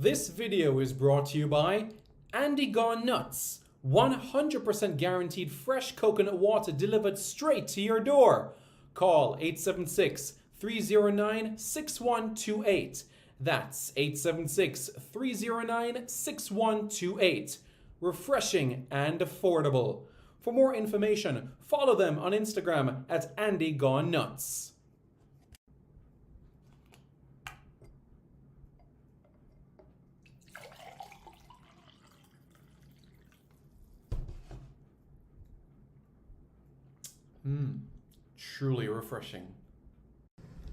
This video is brought to you by Andy Gone Nuts. 100% guaranteed fresh coconut water delivered straight to your door. Call 876 309 6128. That's 876 309 6128. Refreshing and affordable. For more information, follow them on Instagram at Andy Gone Nuts. Truly refreshing.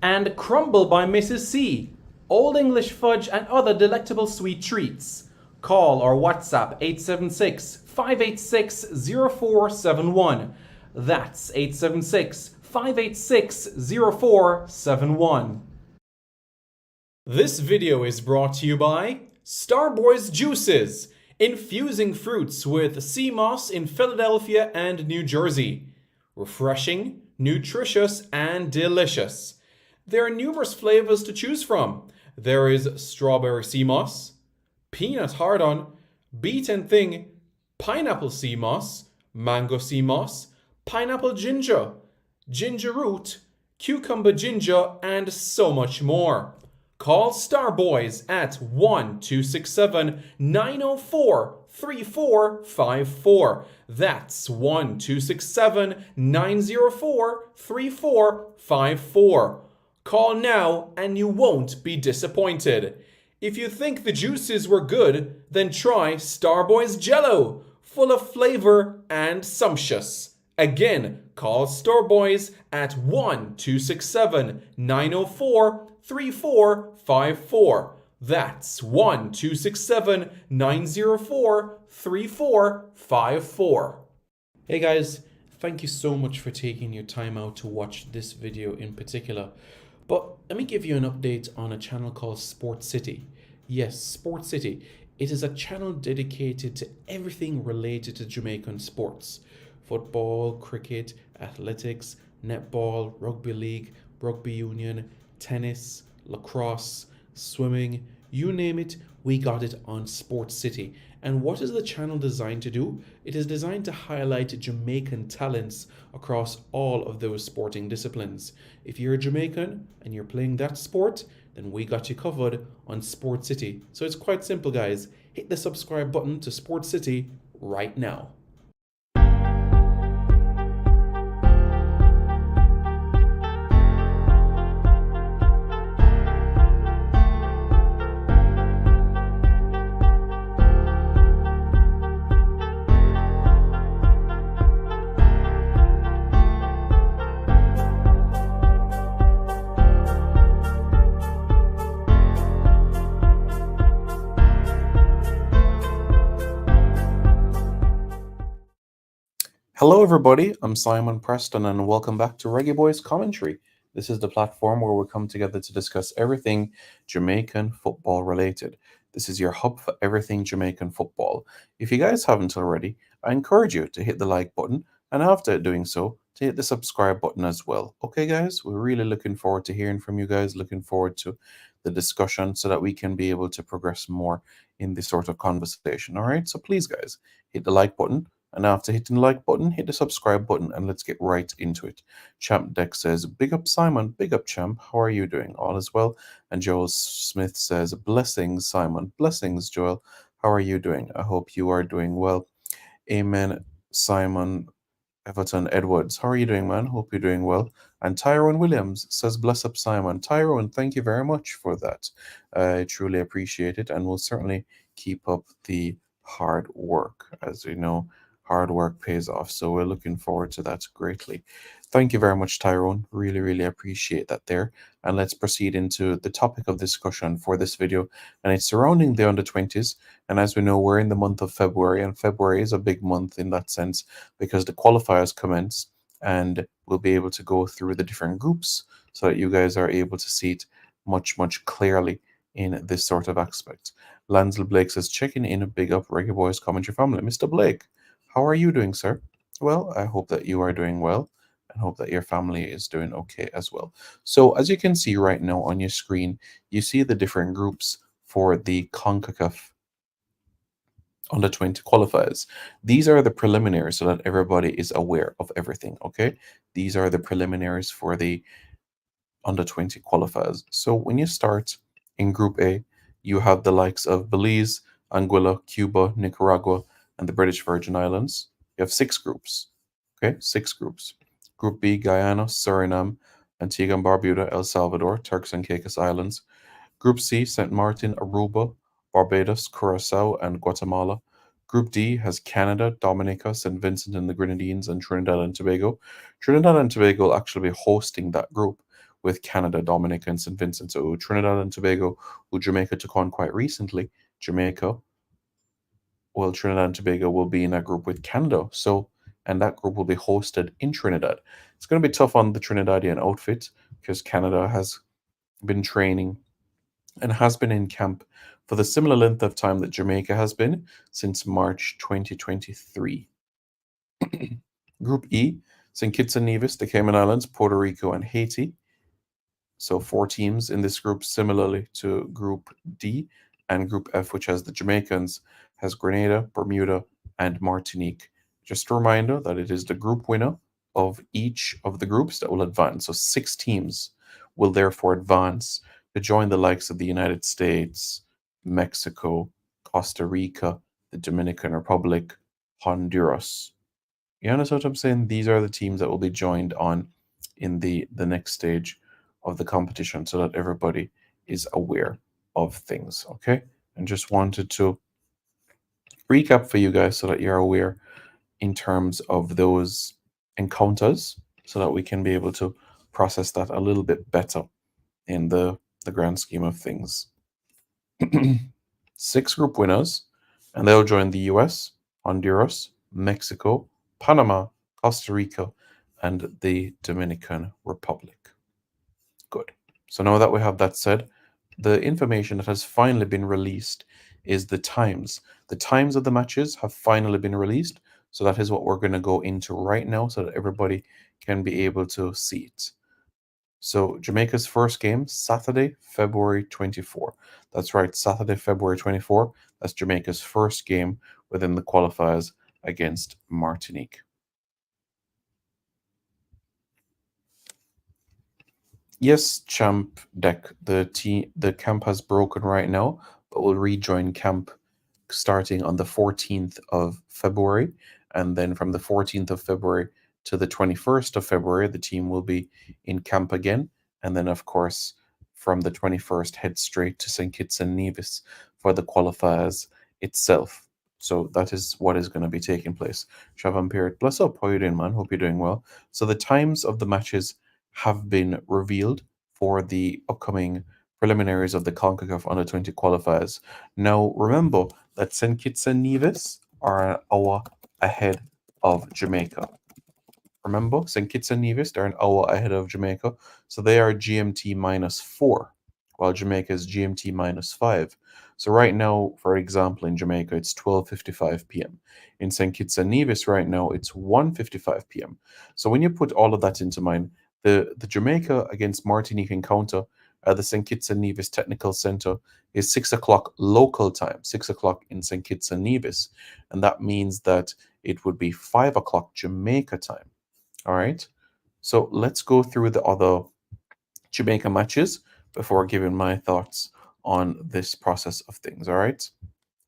And Crumble by Mrs. C. Old English fudge and other delectable sweet treats. Call or WhatsApp 876 586 0471. That's 876 586 0471. This video is brought to you by Starboys Juices, infusing fruits with sea moss in Philadelphia and New Jersey. Refreshing, nutritious, and delicious. There are numerous flavors to choose from. There is strawberry sea moss, peanut hard-on, beet and thing, pineapple sea moss, mango sea moss, pineapple ginger, ginger root, cucumber ginger, and so much more. Call Starboys at 1-267-904-3454. That's 1-267-904-3454. Call now and you won't be disappointed. If you think the juices were good, then try Starboys Jello, full of flavor and sumptuous. Again, call Starboys at 1-267-904-3454. That's 1-267-904-3454. Hey guys, thank you so much for taking your time out to watch this video in particular. But let me give you an update on a channel called Sport City. Yes, Sport City. It is a channel dedicated to everything related to Jamaican sports. Football, cricket, athletics, netball, rugby league, rugby union, tennis, lacrosse, swimming, you name it, we got it on Sport City. And what is the channel designed to do? It is designed to highlight Jamaican talents across all of those sporting disciplines. If you're a Jamaican and you're playing that sport, then we got you covered on Sport City. So it's quite simple, guys. Hit the subscribe button to Sport City right now. Hello everybody, I'm Simon Preston and welcome back to Reggae Boyz Commentary. This is the platform where we come together to discuss everything Jamaican football related. This is your hub for everything Jamaican football. If you guys haven't already, I encourage you to hit the like button and after doing so, to hit the subscribe button as well. Okay guys, we're really looking forward to hearing from you guys, looking forward to the discussion so that we can be able to progress more in this sort of conversation. All right, so please guys, hit the like button. And after hitting the like button, hit the subscribe button and let's get right into it. Champ Deck says, big up Simon, big up Champ. How are you doing? All is well. And Joel Smith says, blessings Simon, blessings Joel. How are you doing? I hope you are doing well. Amen Simon Everton Edwards. How are you doing, man? Hope you're doing well. And Tyrone Williams says, bless up Simon. Tyrone, thank you very much for that. I truly appreciate it and we'll certainly keep up the hard work. As you know, hard work pays off, so we're looking forward to that greatly. Thank you very much, Tyrone. Really appreciate that there. And let's proceed into the topic of discussion for this video, and it's surrounding the under-20s. And as we know, we're in the month of February, and February is a big month in that sense because the qualifiers commence, and we'll be able to go through the different groups so that you guys are able to see it much clearly in this sort of aspect. Lansel Blake says, checking in, a big up Reggae Boyz Commentary family. Mr. Blake, how are you doing, sir? Well, I hope that you are doing well and hope that your family is doing okay as well. So as you can see right now on your screen, you see the different groups for the CONCACAF under 20 qualifiers. These are the preliminaries so that everybody is aware of everything, okay? These are the preliminaries for the under 20 qualifiers. So when you start in Group A, you have the likes of Belize, Anguilla, Cuba, Nicaragua, and the British Virgin Islands. You have six groups, okay? Six groups. Group B, Guyana, Suriname, Antigua and Barbuda, El Salvador, Turks and Caicos Islands. Group C, St. Martin, Aruba, Barbados, Curacao, and Guatemala. Group D has Canada, Dominica, St. Vincent and the Grenadines, and Trinidad and Tobago. Trinidad and Tobago will actually be hosting that group with Canada, Dominica, and St. Vincent. So Trinidad and Tobago, who Jamaica took on quite recently, Trinidad and Tobago will be in that group with Canada. So, and that group will be hosted in Trinidad. It's going to be tough on the Trinidadian outfit because Canada has been training and has been in camp for the similar length of time that Jamaica has been since March 2023. Group E, St. Kitts and Nevis, the Cayman Islands, Puerto Rico, and Haiti. So four teams in this group, similarly to Group D, and Group F, which has the Jamaicans, has Grenada, Bermuda, and Martinique. Just a reminder that it is the group winner of each of the groups that will advance. So six teams will therefore advance to join the likes of the United States, Mexico, Costa Rica, the Dominican Republic, Honduras. You understand what I'm saying? These are the teams that will be joined on in the next stage of the competition so that everybody is aware of things, okay? And just wanted to recap for you guys so that you're aware in terms of those encounters so that we can be able to process that a little bit better in the grand scheme of things. Six group winners, and they'll join the US, Honduras, Mexico, Panama, Costa Rica, and the Dominican Republic. Good. So now that we have that said, the information that has finally been released is the times. The times of the matches have finally been released. So that is what we're going to go into right now so that everybody can be able to see it. So Jamaica's first game, Saturday, February 24. That's right, Saturday, February 24. That's Jamaica's first game within the qualifiers against Martinique. Yes, champ deck. The camp has broken right now, but we'll rejoin camp starting on the 14th of February. And then from the 14th of February to the 21st of February, the team will be in camp again. And then, of course, from the 21st, head straight to St. Kitts and Nevis for the qualifiers itself. So that is what is going to be taking place. Shavan Period, bless up. How you doing, man? Hope you're doing well. So the times of the matches have been revealed for the upcoming preliminaries of the CONCACAF Under 20 qualifiers. Now, remember that St. Kitts and Nevis are an hour ahead of Jamaica. Remember, St. Kitts and Nevis, they're an hour ahead of Jamaica. So they are GMT -4, while Jamaica is GMT -5. So right now, for example, in Jamaica, it's 12:55 p.m. In St. Kitts and Nevis right now, it's 1:55 p.m. So when you put all of that into mind, the Jamaica against Martinique encounter at the St. Kitts and Nevis Technical Center is 6 o'clock local time, 6 o'clock in St. Kitts and Nevis. And that means that it would be 5 o'clock Jamaica time. All right. So let's go through the other Jamaica matches before giving my thoughts on this process of things. All right.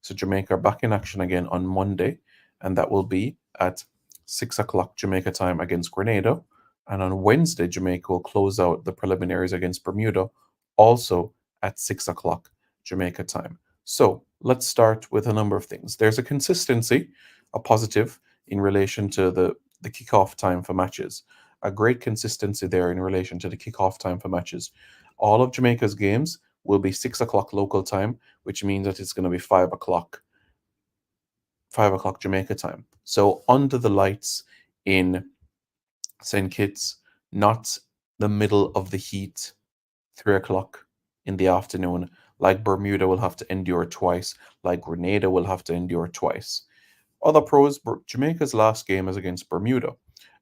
So Jamaica are back in action again on Monday, and that will be at 6 o'clock Jamaica time against Grenada. And on Wednesday, Jamaica will close out the preliminaries against Bermuda, also at 6 o'clock Jamaica time. So let's start with a number of things. There's a consistency, a positive in relation to the kickoff time for matches. A great consistency there in relation to the kickoff time for matches. All of Jamaica's games will be 6 o'clock local time, which means that it's going to be 5 o'clock Jamaica time. So under the lights in St. Kitts, not the middle of the heat, 3 o'clock in the afternoon, like Bermuda will have to endure twice, like Grenada will have to endure twice. Other pros, Jamaica's last game is against Bermuda.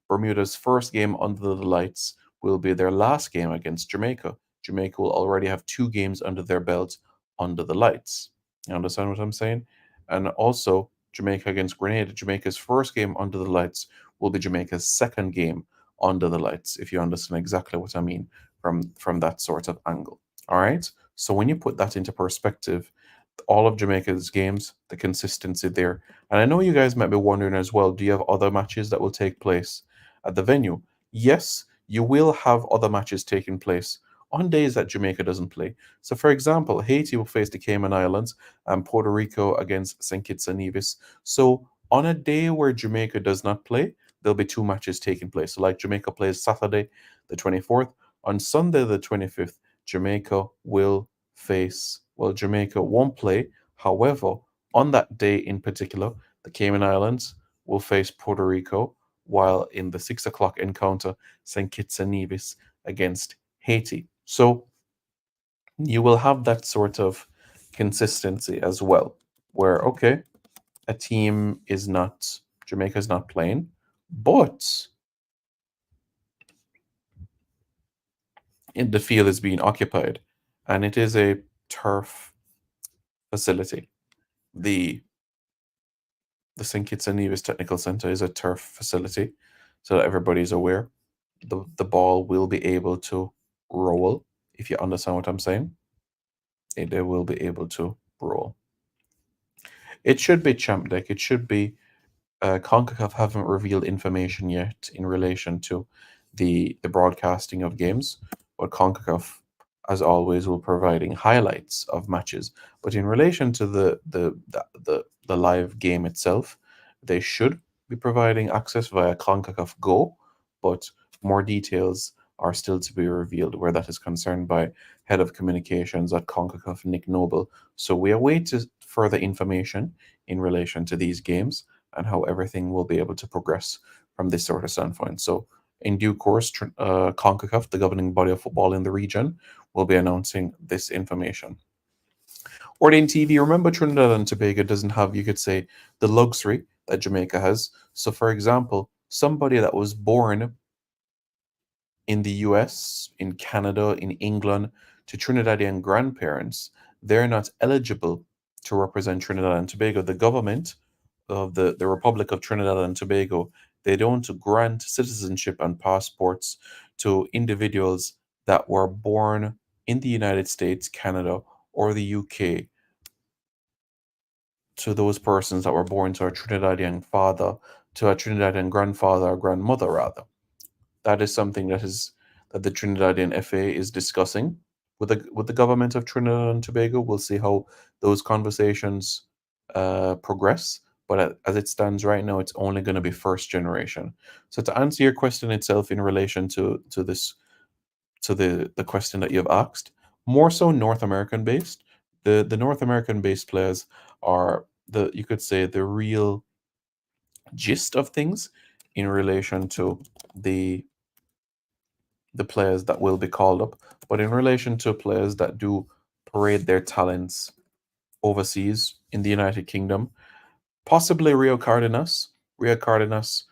Bermuda's first game under the lights will be their last game against Jamaica. Jamaica will already have 2 games under their belt under the lights. You understand what I'm saying? And also, Jamaica against Grenada, Jamaica's first game under the lights will be Jamaica's second game under the lights, if you understand exactly what I mean from that sort of angle. All right. So when you put that into perspective, all of Jamaica's games, the consistency there. And I know you guys might be wondering as well, do you have other matches that will take place at the venue? Yes, you will have other matches taking place on days that Jamaica doesn't play. So, for example, Haiti will face the Cayman Islands and Puerto Rico against St. Kitts and Nevis. So, on a day where Jamaica does not play, there'll be two matches taking place. So, like Jamaica plays Saturday, the 24th. On Sunday, the 25th, Jamaica will face, well, Jamaica won't play. However, on that day in particular, the Cayman Islands will face Puerto Rico, while in the 6 o'clock encounter, St. Kitts and Nevis against Haiti. So you will have that sort of consistency as well, where, okay, a team is not, Jamaica is not playing, but the field is being occupied and it is a turf facility. The the St. Kitts and Nevis Technical Centre is a turf facility, so that everybody's aware. The ball will be able to roll, if you understand what I'm saying. They will be able to roll. It should be champ deck. It should be CONCACAF haven't revealed information yet in relation to the broadcasting of games, but CONCACAF, as always, will providing highlights of matches. But in relation to the live game itself, they should be providing access via CONCACAF Go, but more details are still to be revealed where that is concerned by head of communications at CONCACAF, Nick Noble. So we await further information in relation to these games and how everything will be able to progress from this sort of standpoint. So, in due course, CONCACAF, the governing body of football in the region, will be announcing this information. Ordain TV, remember Trinidad and Tobago doesn't have, you could say, the luxury that Jamaica has. So, for example, somebody that was born in the US, in Canada, in England, to Trinidadian grandparents, they're not eligible to represent Trinidad and Tobago. The government of the Republic of Trinidad and Tobago, they don't grant citizenship and passports to individuals that were born in the United States, Canada, or the UK, to those persons that were born to a Trinidadian father, to a Trinidadian grandfather or grandmother, rather. That is something that the Trinidadian FA is discussing with the government of Trinidad and Tobago. We'll see how those conversations progress. But as it stands right now, it's only going to be first generation. So to answer your question itself in relation to this to the question that you've asked, more so North American based. The North American based players are the, you could say, the real gist of things in relation to the the players that will be called up, but in relation to players that do parade their talents overseas in the United Kingdom, possibly Rio Cardenas. Rio Cardenas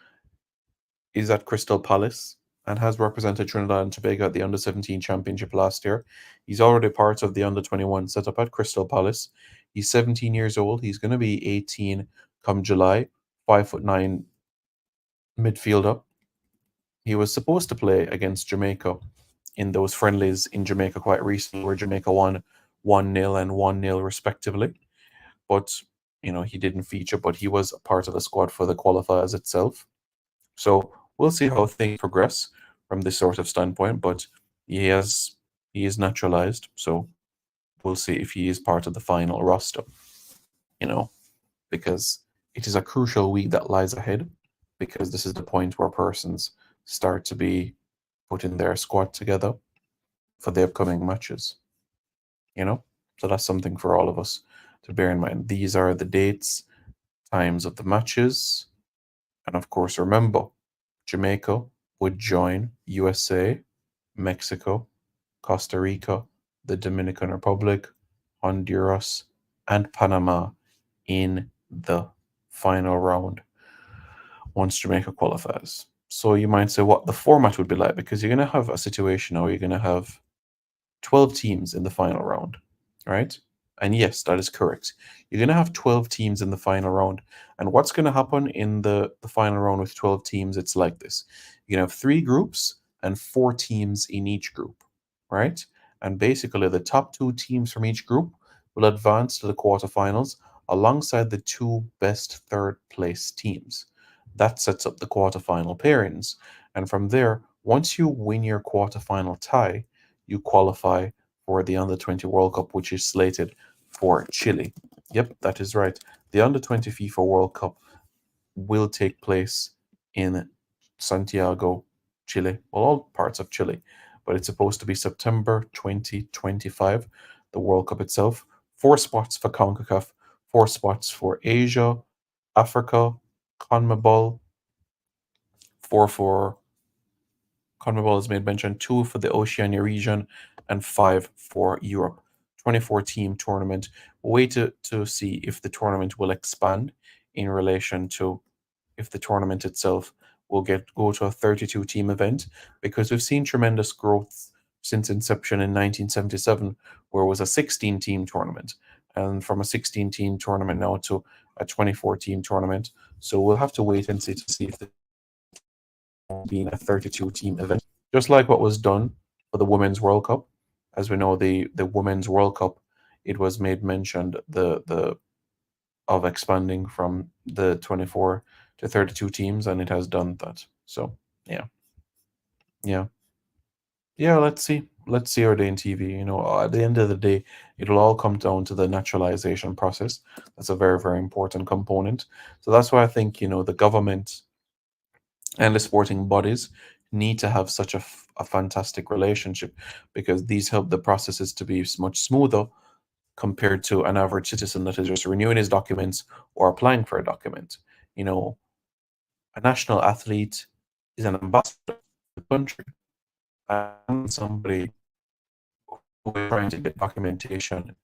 is at Crystal Palace and has represented Trinidad and Tobago at the Under 17 Championship last year. He's already part of the Under 21 setup at Crystal Palace. He's 17 years old. He's going to be 18 come July. 5'9" midfielder. He was supposed to play against Jamaica in those friendlies in Jamaica quite recently, where Jamaica won 1-0 and 1-0 respectively. But he didn't feature, but he was a part of the squad for the qualifiers itself. So we'll see how things progress from this sort of standpoint. But he is naturalized, so we'll see if he is part of the final roster. Because it is a crucial week that lies ahead, because this is the point where persons start to be putting their squad together for the upcoming matches. So that's something for all of us to bear in mind. These are the dates, times of the matches, and of course, remember, Jamaica would join USA, Mexico, Costa Rica, the Dominican Republic, Honduras, and Panama in the final round once Jamaica qualifies. So you might say what the format would be like, because you're going to have a situation where you're going to have 12 teams in the final round, right? And yes, that is correct. You're going to have 12 teams in the final round. And what's going to happen in the final round with 12 teams? It's like this: you're going to have three groups and four teams in each group, right? And basically, the top two teams from each group will advance to the quarterfinals alongside the two best third place teams. That sets up the quarterfinal pairings. And from there, once you win your quarterfinal tie, you qualify for the Under 20 World Cup, which is slated for Chile. Yep, that is right. The Under 20 FIFA World Cup will take place in Santiago, Chile, well, all parts of Chile, but it's supposed to be September 2025, the World Cup itself. Four spots for CONCACAF, four spots for Asia, Africa, CONMEBOL, four for CONMEBOL has made mention, two for the Oceania region, and five for Europe. 24 team tournament. Wait to see if the tournament will expand in relation to if the tournament itself will go to a 32 team event, because we've seen tremendous growth since inception in 1977, where it was a 16 team tournament, and from a 16 team tournament now to a 24 team tournament. So we'll have to wait and see to see if the being a 32 team event, just like what was done for the Women's World Cup. As we know, the Women's World Cup, it was made mentioned the of expanding from the 24 to 32 teams, and it has done that. So yeah, yeah, yeah. Let's see our day in TV. At the end of the day, it'll all come down to the naturalization process. That's a very, very important component. So that's why I think the government and the sporting bodies need to have such a fantastic relationship, because these help the processes to be much smoother compared to an average citizen that is just renewing his documents or applying for a document. You know, a national athlete is an ambassador of the country, and somebody who is trying to get documentation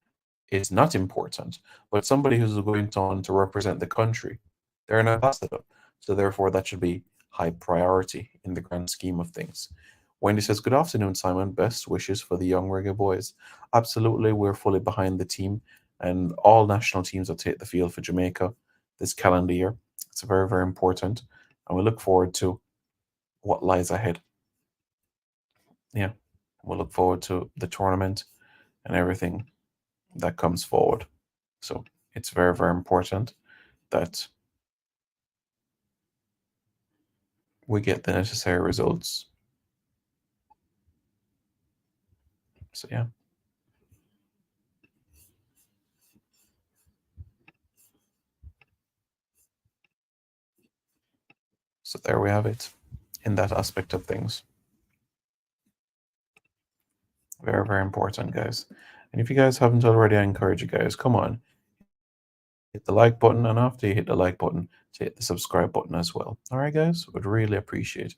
is not important, but somebody who's going on to represent the country, they're an ambassador. So therefore, that should be high priority in the grand scheme of things. Wendy says, "Good afternoon, Simon. Best wishes for the young Reggae Boys." Absolutely, we're fully behind the team, and all national teams will take the field for Jamaica this calendar year. It's very, very important, and we look forward to what lies ahead. Yeah, we'll look forward to the tournament and everything that comes forward. So it's very, very important that we get the necessary results. So yeah, so there we have it in that aspect of things. Very, very important, guys. And if you guys haven't already, I encourage you guys, come on, hit the like button, and after you hit the like button, to hit the subscribe button as well. All right, guys, would really appreciate it.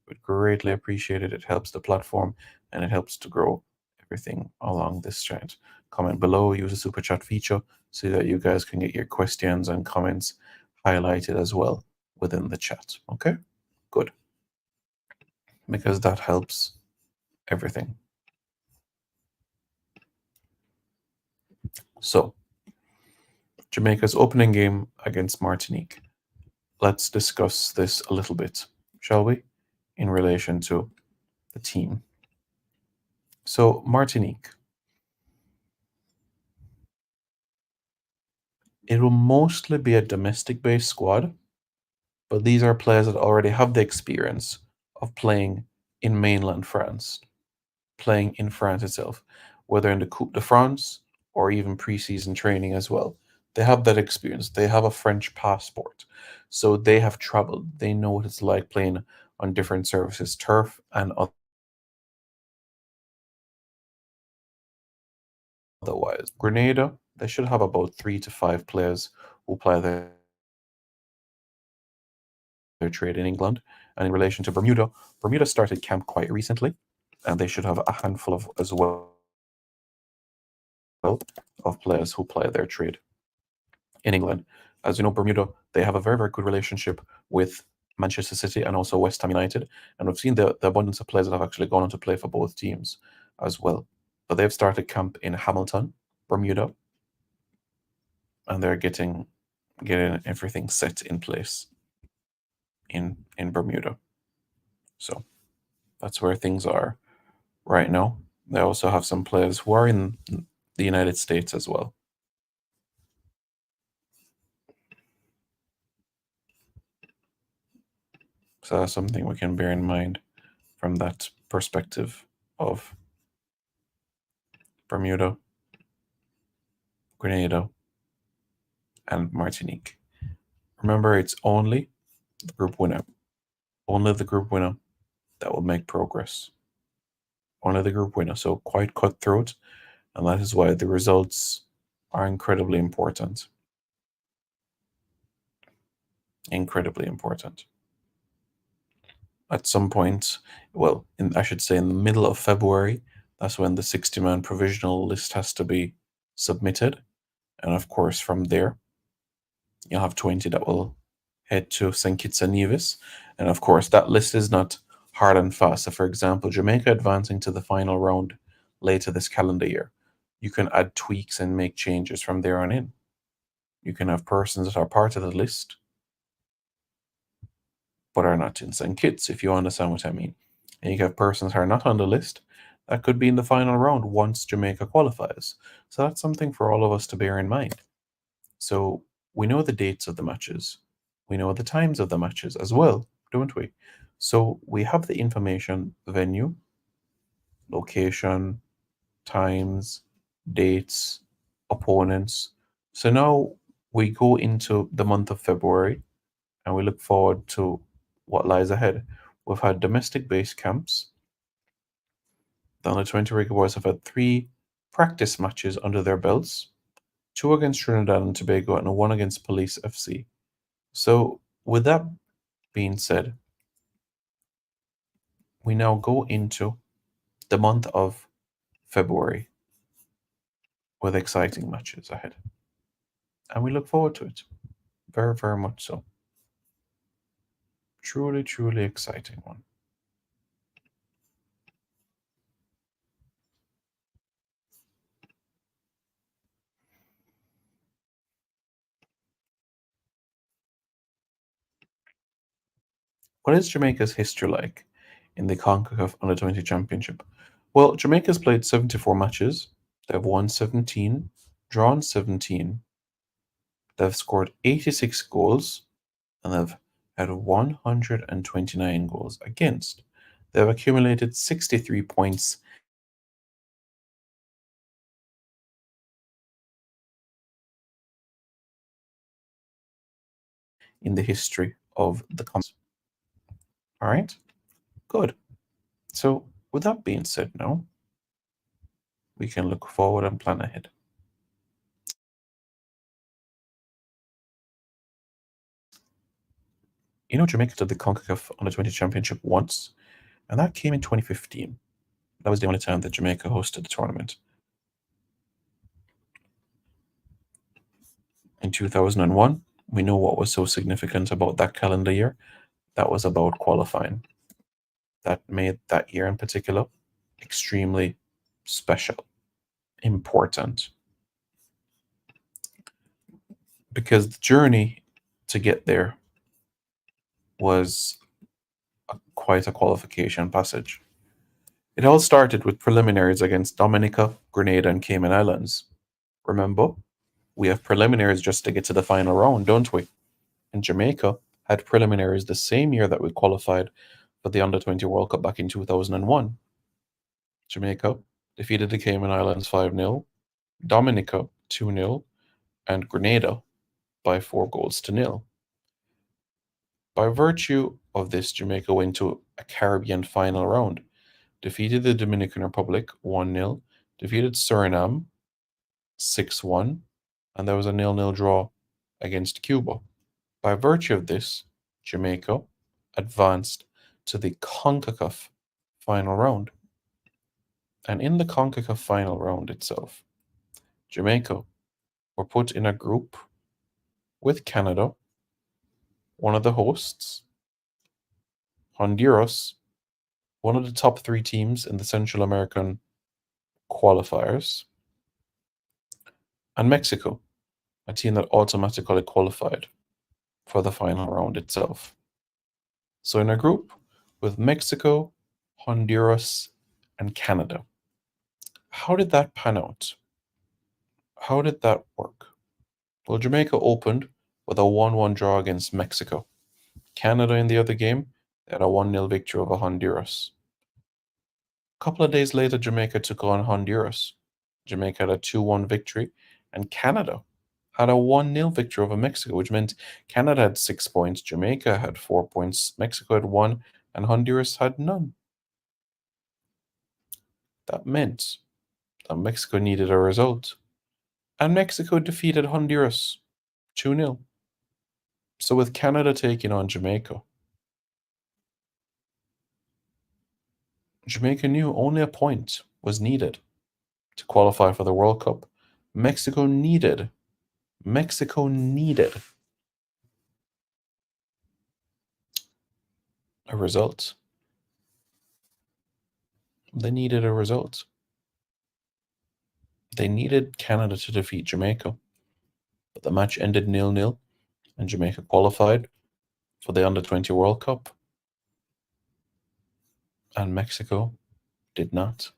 Would greatly appreciate it. It helps the platform and it helps to grow everything along this chat. Comment below, use the super chat feature so that you guys can get your questions and comments highlighted as well within the chat. Okay, good, because that helps everything. So, Jamaica's opening game against Martinique. Let's discuss this a little bit, shall we, in relation to the team. So, Martinique, it will mostly be a domestic based squad, but these are players that already have the experience of playing in mainland France, playing in France itself, whether in the Coupe de France or even preseason training as well. They have that experience. They have a French passport. So they have traveled. They know what it's like playing on different surfaces, turf and otherwise. Grenada, they should have about 3 to 5 players who play their trade in England. And in relation to Bermuda, Bermuda started camp quite recently, and they should have a handful of as well of players who play their trade in England. As you know, Bermuda, they have a very, very good relationship with Manchester City and also West Ham United. And we've seen the abundance of players that have actually gone on to play for both teams as well. But they've started camp in Hamilton, Bermuda. and they're getting everything set in place in Bermuda. So that's where things are right now. They also have some players who are in the United States as well. So that's something we can bear in mind from that perspective of Bermuda, Grenada, and Martinique. Remember, it's only the group winner, only the group winner that will make progress. Only the group winner. So quite cutthroat, and that is why the results are incredibly important. Incredibly important. At some point, well, I should say in the middle of February, that's when the 60-man provisional list has to be submitted. And of course, from there, you'll have 20 that will head to St. Kitts and Nevis. And of course, that list is not hard and fast. So, for example, Jamaica advancing to the final round later this calendar year, you can add tweaks and make changes from there on in. You can have persons that are part of the list but are not in St. Kitts, if you understand what I mean. And you have persons who are not on the list that could be in the final round once Jamaica qualifies. So that's something for all of us to bear in mind. So we know the dates of the matches, we know the times of the matches as well, don't we? So we have the information, venue, location, times, dates, opponents. So now we go into the month of February and we look forward to what lies ahead. We've had domestic base camps. The under-20 Reggae Boyz have had 3 practice matches under their belts, 2 against Trinidad and Tobago and 1 against Police FC. So with that being said, we now go into the month of February with exciting matches ahead. And we look forward to it. Very, very much so. Truly, truly exciting one. What is Jamaica's history like in the CONCACAF Under-20 Championship? Well, Jamaica's played 74 matches. They've won 17, drawn 17. They've scored 86 goals, and they've had 129 goals against. They've accumulated 63 points in the history of the competition. All right, good. So, with that being said, now we can look forward and plan ahead. Jamaica did the CONCACAF Under-20 Championship once, and that came in 2015. That was the only time that Jamaica hosted the tournament. In 2001, we know what was so significant about that calendar year. That was about qualifying. That made that year in particular extremely special, important. Because the journey to get there was quite a qualification passage. It all started with preliminaries against Dominica, Grenada, and Cayman Islands. Remember, we have preliminaries just to get to the final round, don't we? And Jamaica had preliminaries the same year that we qualified for the Under-20 World Cup back in 2001. Jamaica defeated the Cayman Islands 5-0, Dominica 2-0, and Grenada by 4-0. By virtue of this, Jamaica went to a Caribbean final round, defeated the Dominican Republic 1-0, defeated Suriname 6-1, and there was a 0-0 draw against Cuba. By virtue of this, Jamaica advanced to the CONCACAF final round. And in the CONCACAF final round itself, Jamaica were put in a group with Canada, one of the hosts, Honduras, one of the top 3 teams in the Central American qualifiers, and Mexico, a team that automatically qualified for the final round itself. So, in a group with Mexico, Honduras, and Canada, how did that pan out? How did that work? Well, Jamaica opened with a 1-1 draw against Mexico. Canada in the other game, they had a 1-0 victory over Honduras. A couple of days later, Jamaica took on Honduras. Jamaica had a 2-1 victory, and Canada had a 1-0 victory over Mexico, which meant Canada had 6 points, Jamaica had 4 points, Mexico had one, and Honduras had none. That meant that Mexico needed a result, and Mexico defeated Honduras 2-0. So, with Canada taking on Jamaica, Jamaica knew only a point was needed to qualify for the World Cup. Mexico needed Mexico needed a result. They needed a result. They needed Canada to defeat Jamaica. But the match ended 0-0, and Jamaica qualified for the Under-20 World Cup. And Mexico did not.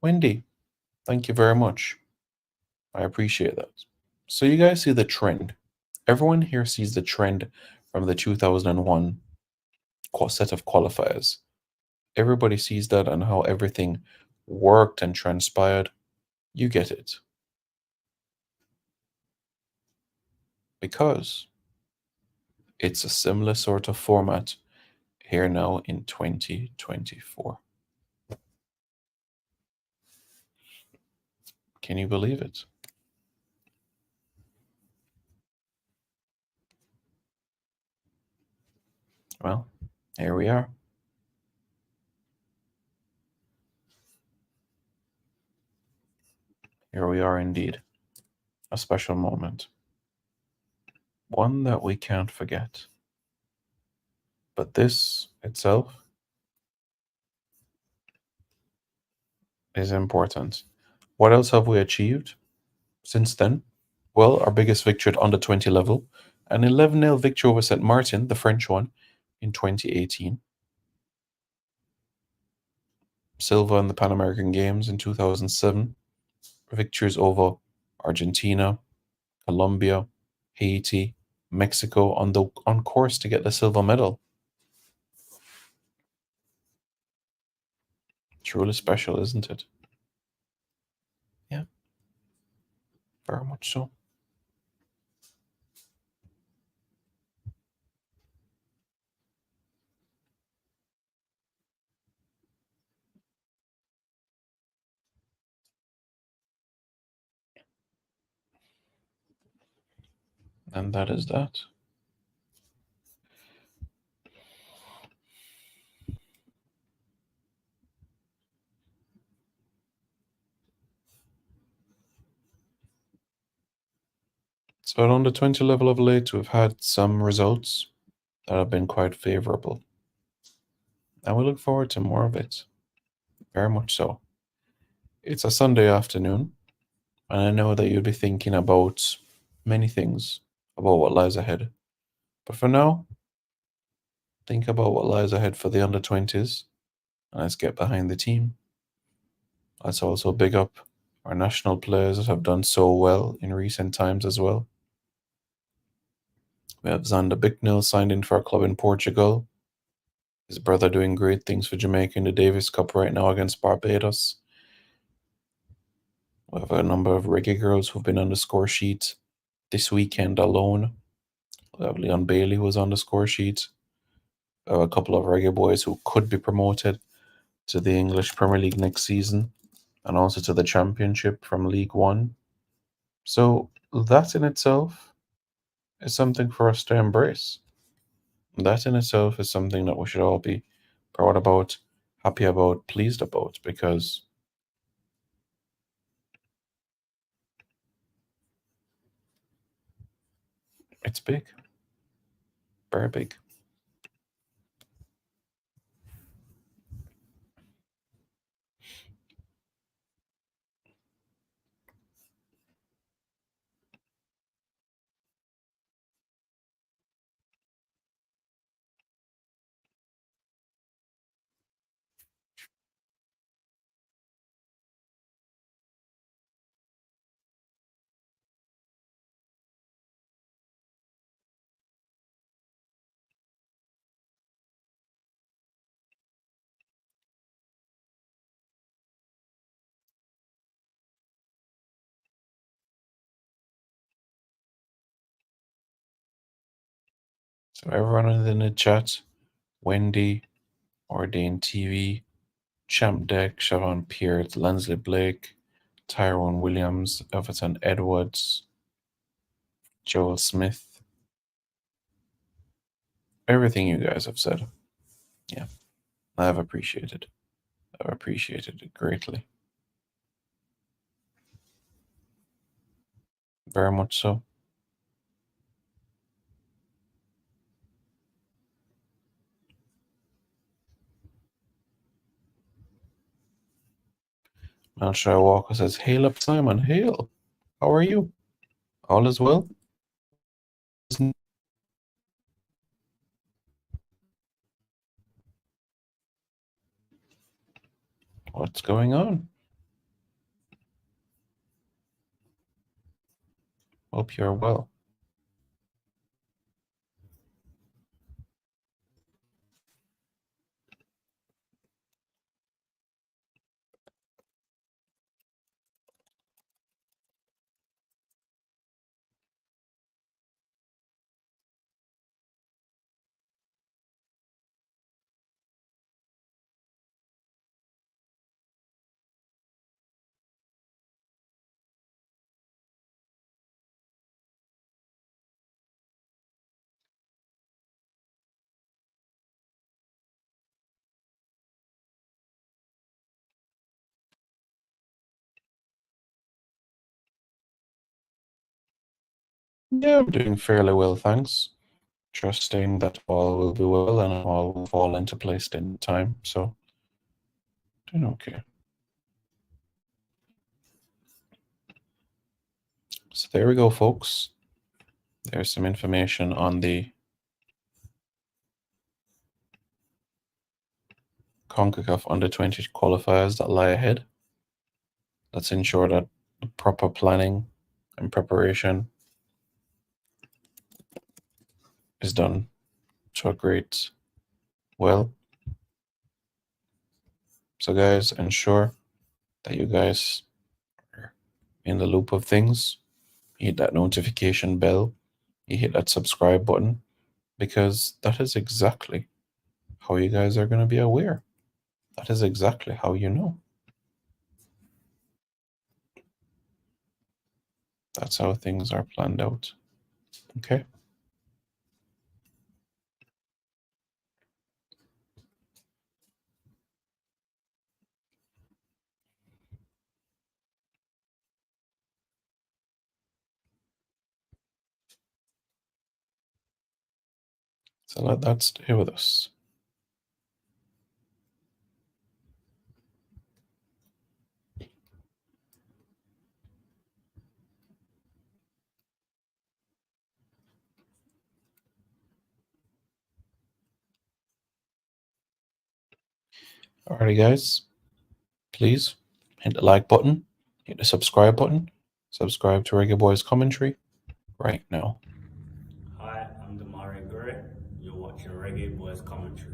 Wendy, thank you very much. I appreciate that. So you guys see the trend. Everyone here sees the trend from the 2001 set of qualifiers. Everybody sees that and how everything worked and transpired. You get it. Because it's a similar sort of format here now in 2024. Can you believe it? Well, here we are. Here we are indeed. A special moment. One that we can't forget. But this itself is important. What else have we achieved since then? Well, our biggest victory at under 20 level, an 11-0 victory over St. Martin, the French one, in 2018. Silver in the Pan American Games in 2007. Victories over Argentina, Colombia, Haiti, Mexico on course to get the silver medal. Truly special, isn't it? Yeah, very much so. And that is that. So at under 20 level of late, we've had some results that have been quite favorable. And we look forward to more of it. Very much so. It's a Sunday afternoon, and I know that you'll be thinking about many things about what lies ahead. But for now, think about what lies ahead for the under 20s, and let's get behind the team. Let's also big up our national players that have done so well in recent times as well. We have Xander Bicknell signed in for a club in Portugal. His brother doing great things for Jamaica in the Davis Cup right now against Barbados. We have a number of reggae girls who've been on the score sheet this weekend alone. We have Leon Bailey who was on the score sheet. We have a couple of Reggae Boyz who could be promoted to the English Premier League next season and also to the Championship from League One. So that in itself is something for us to embrace. That in itself is something that we should all be proud about, happy about, pleased about, because it's big, very big. So everyone in the chat, Wendy, Ordained TV, Champ Deck, Siobhan Pearce, Lensley Blake, Tyrone Williams, Everton Edwards, Joel Smith. Everything you guys have said. Yeah, I've appreciated. I've appreciated it greatly. Very much so. Malshire Walker says, "Hail up, Simon. Hail. How are you? All is well?" What's going on? Hope you're well. Yeah, I'm doing fairly well, thanks. Trusting that all will be well and all will fall into place in time. So, doing okay. So there we go, folks. There's some information on the CONCACAF Under-20 qualifiers that lie ahead. Let's ensure that the proper planning and preparation is done to a great well. So guys, ensure that you guys are in the loop of things. You hit that notification bell. You hit that subscribe button, because that is exactly how you guys are going to be aware. That is exactly how you know. That's how things are planned out. Okay. So let that stay with us. Alrighty, guys. Please hit the like button, hit the subscribe button, subscribe to Reggae Boyz commentary right now. Hi, I'm Damari Gray. You're watching Reggae Boyz commentary.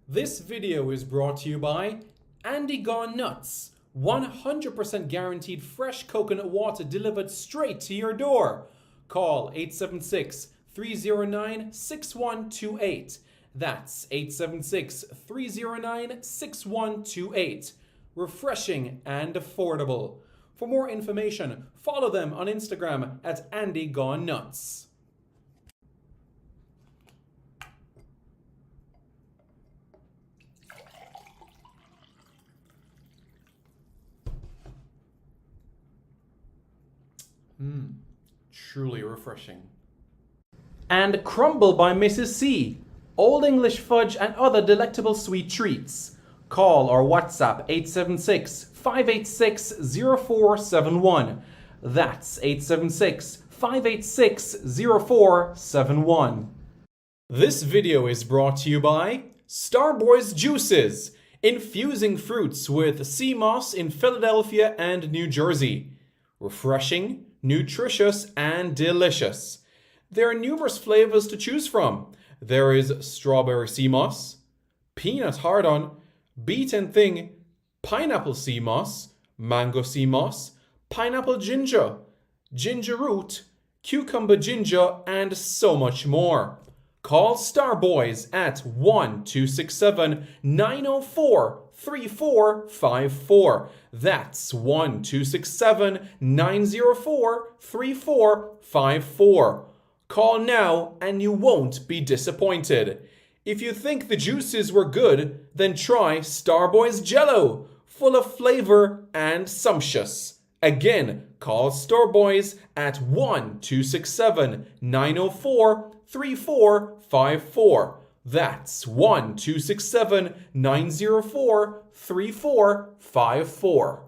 This video is brought to you by Andy Gone Nuts. 100% guaranteed fresh coconut water delivered straight to your door. Call 876 309 6128. That's 876 309 6128. Refreshing and affordable. For more information, follow them on Instagram at Andy Gone Nuts. Truly refreshing. And Crumble by Mrs. C. Old English fudge and other delectable sweet treats. Call or WhatsApp 876-586-0471. That's 876-586-0471. This video is brought to you by Starboy's Juices, infusing fruits with sea moss in Philadelphia and New Jersey. Refreshing, nutritious, and delicious. There are numerous flavors to choose from. There is strawberry sea moss, peanut hard-on, beaten thing, pineapple sea moss, mango sea moss, pineapple ginger, ginger root, cucumber ginger, and so much more. Call Starboys at 1-267-904-3454. That's 1-267-904-3454. Call now and you won't be disappointed. If you think the juices were good, then try Starboy's Jello, full of flavor and sumptuous. Again, call Starboys at 1-267-904-3454. That's 1-267-904-3454.